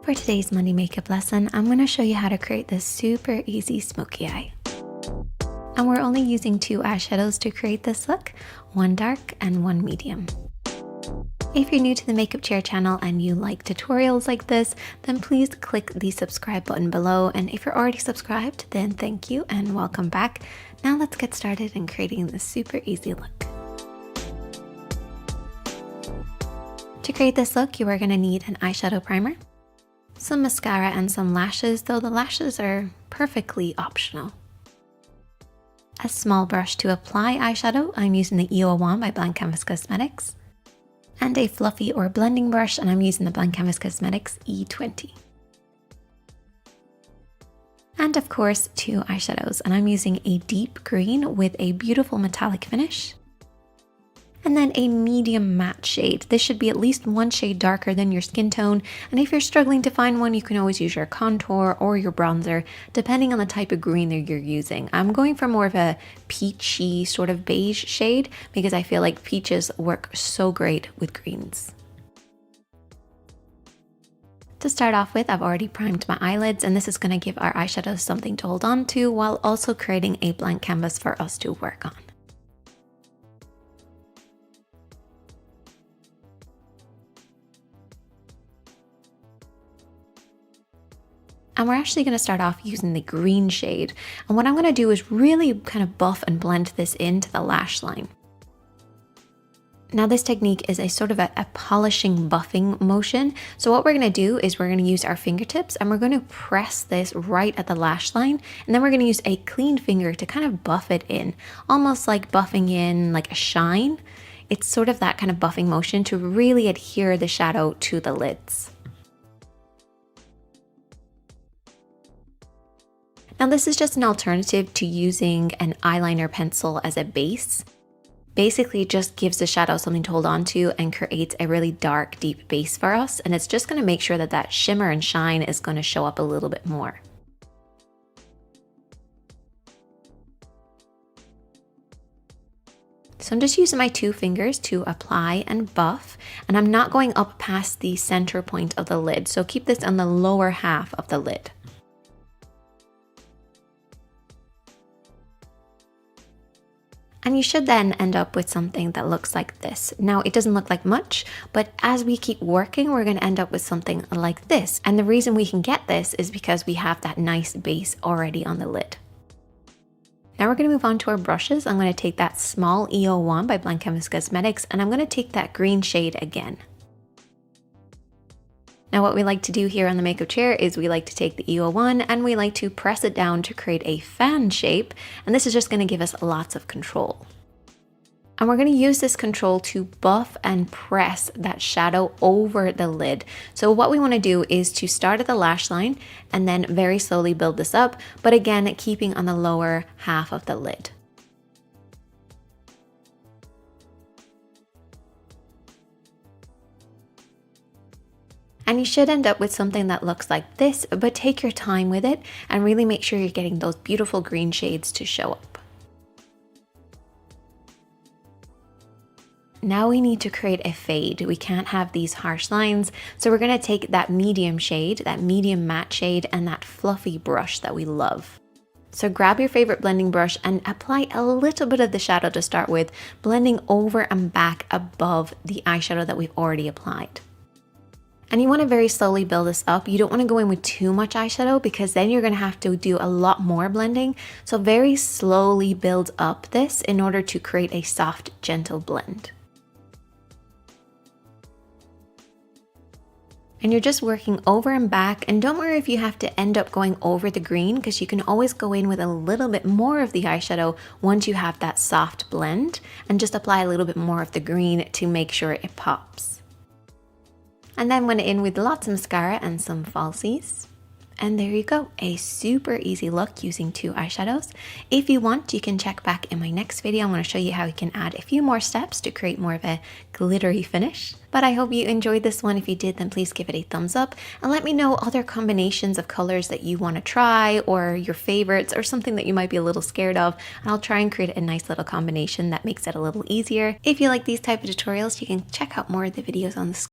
For today's Monday makeup lesson, I'm going to show you how to create this super easy smoky eye. And we're only using 2 eyeshadows to create this look, one dark and one medium. If you're new to the Makeup Chair channel and you like tutorials like this, then please click the subscribe button below. And if you're already subscribed, then thank you and welcome back. Now let's get started in creating this super easy look. To create this look, you are going to need an eyeshadow primer, some mascara and some lashes, though the lashes are perfectly optional. A small brush to apply eyeshadow, I'm using the E01 by Blank Canvas Cosmetics, and a fluffy or blending brush, and I'm using the Blank Canvas Cosmetics E20. And of course, 2 eyeshadows, and I'm using a deep green with a beautiful metallic finish, and then a medium matte shade. This should be at least 1 shade darker than your skin tone, and if you're struggling to find one, you can always use your contour or your bronzer, depending on the type of green that you're using. I'm going for more of a peachy sort of beige shade because I feel like peaches work so great with greens. To start off with, I've already primed my eyelids, and this is going to give our eyeshadows something to hold on to while also creating a blank canvas for us to work on. And we're actually going to start off using the green shade. And what I'm going to do is really kind of buff and blend this into the lash line. Now this technique is a sort of a polishing buffing motion. So what we're going to do is we're going to use our fingertips and we're going to press this right at the lash line. And then we're going to use a clean finger to kind of buff it in, almost like buffing in like a shine. It's sort of that kind of buffing motion to really adhere the shadow to the lids. Now this is just an alternative to using an eyeliner pencil as a base. Basically it just gives the shadow something to hold on to and creates a really dark, deep base for us. And it's just going to make sure that that shimmer and shine is going to show up a little bit more. So I'm just using my 2 fingers to apply and buff, and I'm not going up past the center point of the lid. So keep this on the lower half of the lid. And you should then end up with something that looks like this. Now, it doesn't look like much, but as we keep working, we're going to end up with something like this. And the reason we can get this is because we have that nice base already on the lid. Now we're going to move on to our brushes. I'm going to take that small E01 by Blank Canvas Cosmetics, and I'm going to take that green shade again. Now what we like to do here on the makeup chair is we like to take the E01 and we like to press it down to create a fan shape, and this is just going to give us lots of control. And we're going to use this control to buff and press that shadow over the lid. So what we want to do is to start at the lash line and then very slowly build this up, but again keeping on the lower half of the lid. And you should end up with something that looks like this, but take your time with it and really make sure you're getting those beautiful green shades to show up. Now we need to create a fade. We can't have these harsh lines, so we're going to take that medium shade, that medium matte shade, and that fluffy brush that we love. So grab your favorite blending brush and apply a little bit of the shadow to start with, blending over and back above the eyeshadow that we've already applied. And you want to very slowly build this up. You don't want to go in with too much eyeshadow because then you're going to have to do a lot more blending. So very slowly build up this in order to create a soft, gentle blend. And you're just working over and back, and don't worry if you have to end up going over the green because you can always go in with a little bit more of the eyeshadow once you have that soft blend and just apply a little bit more of the green to make sure it pops. And then went in with lots of mascara and some falsies. And there you go, a super easy look using 2 eyeshadows. If you want, you can check back in my next video. I'm going to show you how you can add a few more steps to create more of a glittery finish. But I hope you enjoyed this one. If you did, then please give it a thumbs up and let me know other combinations of colors that you want to try, or your favorites, or something that you might be a little scared of. And I'll try and create a nice little combination that makes it a little easier. If you like these type of tutorials, you can check out more of the videos on the screen.